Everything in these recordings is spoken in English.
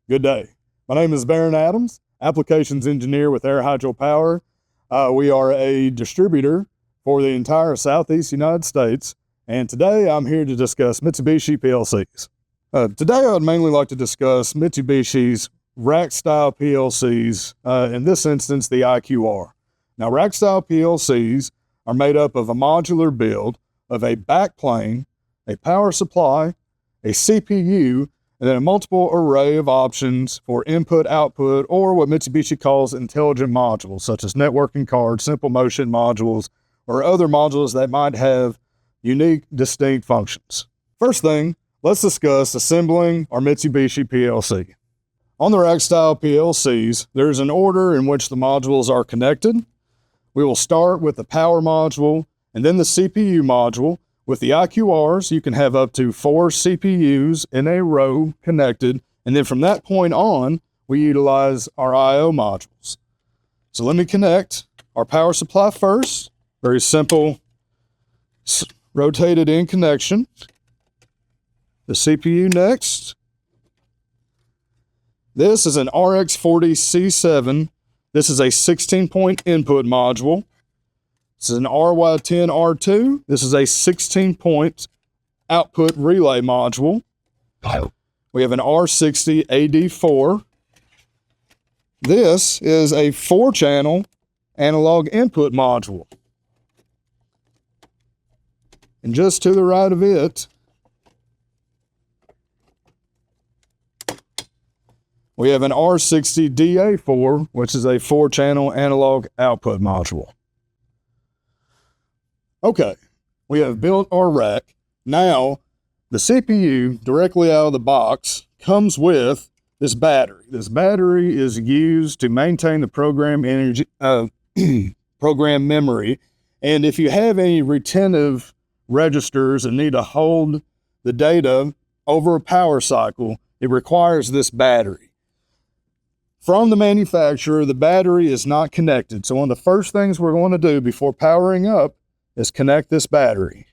Good day. My name is Barron Adams, Applications Engineer with Air Hydro Power. We are a distributor for the entire Southeast United States, and today I'm here to discuss Mitsubishi PLCs. Today I would mainly like to discuss Mitsubishi's rack-style PLCs, in this instance the IQR. Now, rack-style PLCs are made up of a modular build of a backplane, a power supply, a CPU, and then a multiple array of options for input, output, or what Mitsubishi calls intelligent modules, such as networking cards, simple motion modules, or other modules that might have unique, distinct functions. First thing, let's discuss assembling our Mitsubishi PLC. On the rack-style PLCs, there's an order in which the modules are connected. We will start with the power module and then the CPU module. With the IQRs, you can have up to 4 CPUs in a row connected, and then from that point on, we utilize our I/O modules. So let me connect our power supply first. Very simple, rotated in connection. The CPU next. This is an RX40C7. This is a 16-point input module. This is an RY10R2. This is a 16-point output relay module. We have an R60AD4. This is a 4-channel analog input module. And just to the right of it, we have an R60DA4, which is a 4-channel analog output module. Okay, we have built our rack. Now, the CPU directly out of the box comes with this battery. This battery is used to maintain the program energy, program memory. And if you have any retentive registers and need to hold the data over a power cycle, it requires this battery. From the manufacturer, the battery is not connected. So one of the first things we're going to do before powering up is connect this battery.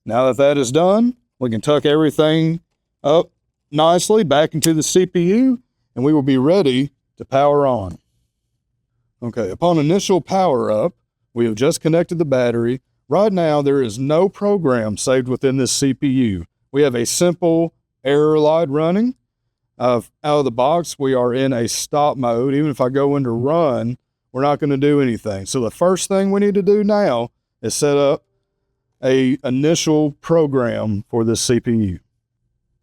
Now that that is done, we can tuck everything up nicely back into the CPU, and we will be ready to power on. Okay, upon initial power up, we have just connected the battery. Right now, there is no program saved within this CPU. We have a simple error light running. Out of the box, we are in a stop mode. Even if I go into run, we're not going to do anything. So the first thing we need to do now is set up an initial program for this CPU.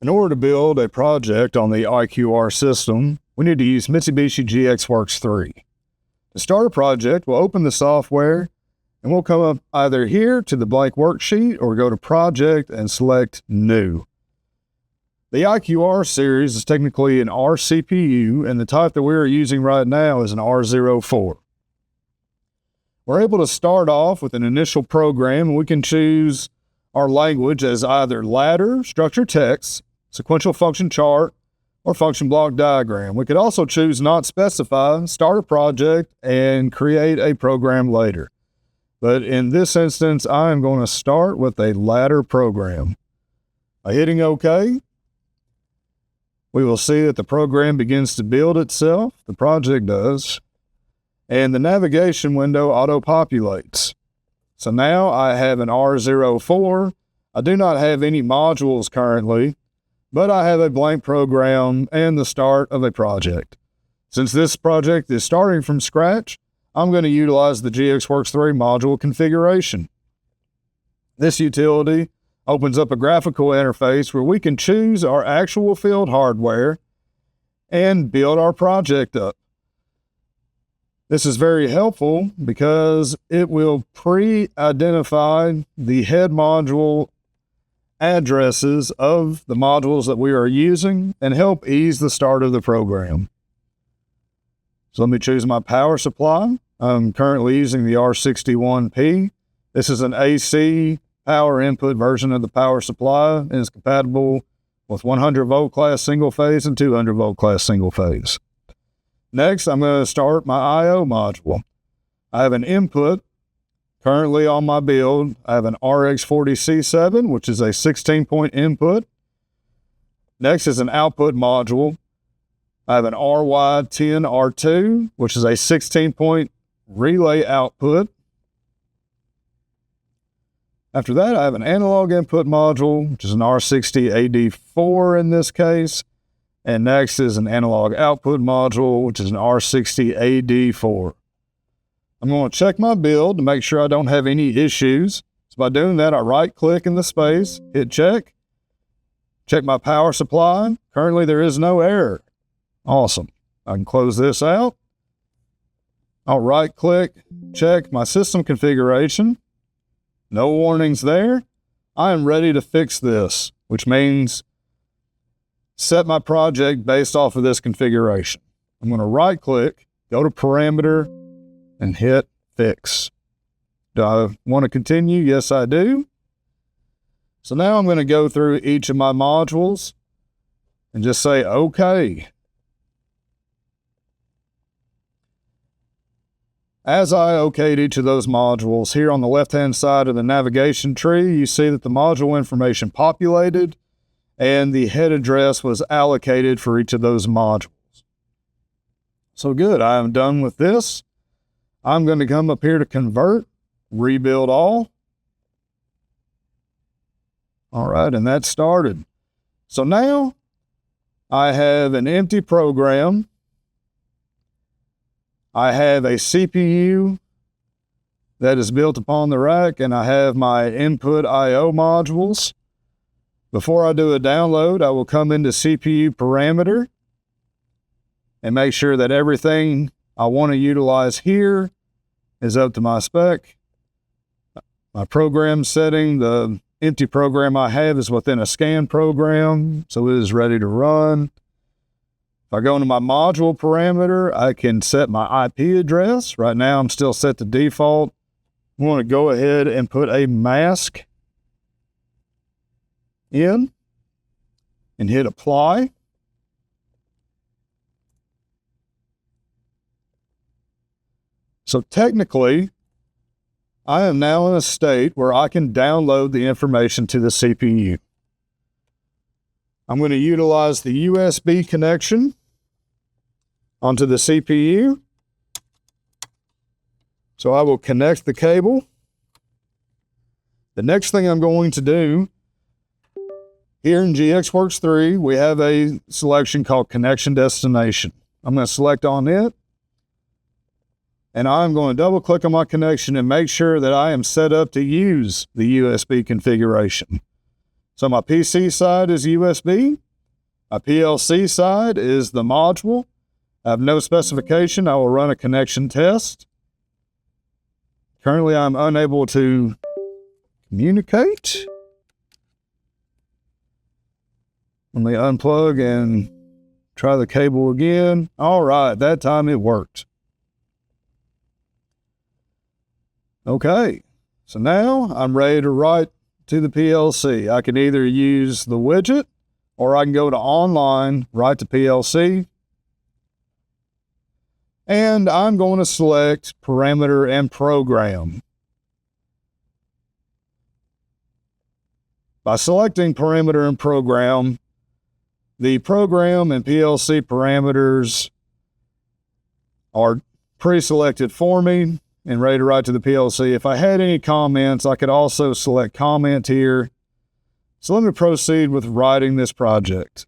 In order to build a project on the IQR system, we need to use Mitsubishi GXWorks 3. To start a project, we'll open the software and we'll come up either here to the blank worksheet or go to Project and select New. The IQR series is technically an R CPU, and the type that we're using right now is an R04. We're able to start off with an initial program, and we can choose our language as either ladder, structure text, sequential function chart, or function block diagram. We could also choose not specify, start a project, and create a program later. But in this instance, I am going to start with a ladder program. By hitting OK, we will see that the program begins to build itself. The project does. And the navigation window auto-populates. So now I have an R04. I do not have any modules currently, but I have a blank program and the start of a project. Since this project is starting from scratch, I'm going to utilize the GXWorks 3 module configuration. This utility opens up a graphical interface where we can choose our actual field hardware and build our project up. This is very helpful because it will pre-identify the head module addresses of the modules that we are using and help ease the start of the program. So let me choose my power supply. I'm currently using the R61P. This is an AC power input version of the power supply and is compatible with 100 volt class single phase and 200 volt class single phase. Next, I'm going to start my I/O module. I have an input currently on my build. I have an RX40C7, which is a 16-point input. Next is an output module. I have an RY10R2, which is a 16-point relay output. After that, I have an analog input module, which is an R60AD4 in this case. And next is an analog output module, which is an R60AD4. I'm going to check my build to make sure I don't have any issues. So by doing that, I right-click in the space, hit check, check my power supply. Currently, there is no error. Awesome. I can close this out. I'll right-click, check my system configuration. No warnings there. I am ready to fix this, which means set my project based off of this configuration. I'm going to right-click, go to parameter, and hit fix. Do I want to continue? Yes, I do. So now I'm going to go through each of my modules and just say OK. As I okayed each of those modules, here on the left-hand side of the navigation tree, you see that the module information populated and the head address was allocated for each of those modules. So good, I am done with this. I'm going to come up here to convert, rebuild all. All right, and that started. So now I have an empty program. I have a CPU that is built upon the rack, and I have my input I/O modules. Before I do a download, I will come into CPU parameter and make sure that everything I want to utilize here is up to my spec. My program setting, the empty program I have is within a scan program, so it is ready to run. If I go into my module parameter, I can set my IP address. Right now, I'm still set to default. I want to go ahead and put a mask in and hit apply. So technically, I am now in a state where I can download the information to the CPU. I'm going to utilize the USB connection onto the CPU. So I will connect the cable. The next thing I'm going to do, here in GXWorks 3, we have a selection called Connection Destination. I'm going to select on it, and I'm going to double click on my connection and make sure that I am set up to use the USB configuration. So my PC side is USB, my PLC side is the module. I have no specification. I will run a connection test. Currently, I'm unable to communicate. Let me unplug and try the cable again. All right, that time it worked. Okay, so now I'm ready to write to the PLC. I can either use the widget or I can go to online, write to PLC. And I'm going to select parameter and program. By selecting parameter and program, the program and PLC parameters are pre-selected for me and ready to write to the PLC. If I had any comments, I could also select comment here. So let me proceed with writing this project.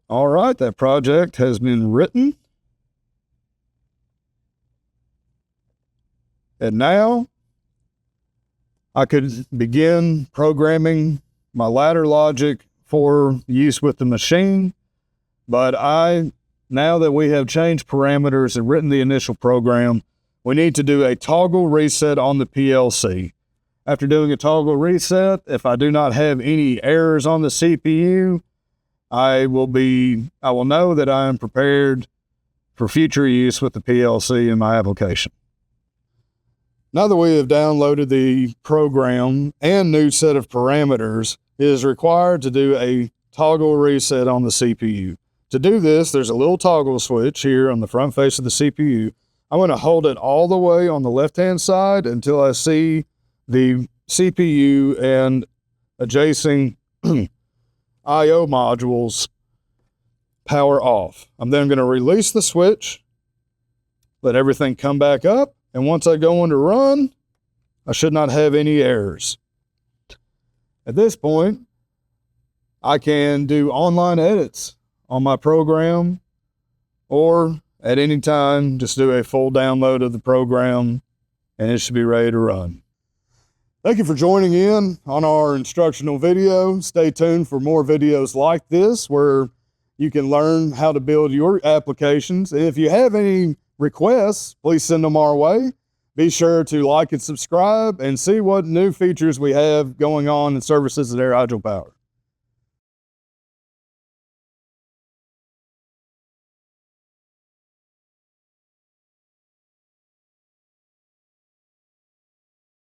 All right, that project has been written. And now I could begin programming my ladder logic for use with the machine. But now that we have changed parameters and written the initial program, we need to do a toggle reset on the PLC. After doing a toggle reset, if I do not have any errors on the CPU, I will know that I am prepared for future use with the PLC in my application. Now that we have downloaded the program and new set of parameters, it is required to do a toggle reset on the CPU. To do this, there's a little toggle switch here on the front face of the CPU. I'm going to hold it all the way on the left-hand side until I see the CPU and adjacent I/O modules power off. I'm then going to release the switch, let everything come back up, and once I go into run, I should not have any errors. At this point, I can do online edits on my program, or at any time, just do a full download of the program and it should be ready to run. Thank you for joining in on our instructional video. Stay tuned for more videos like this where you can learn how to build your applications. And if you have any requests, please send them our way. Be sure to like and subscribe and see what new features we have going on in services at Air Hydro Power.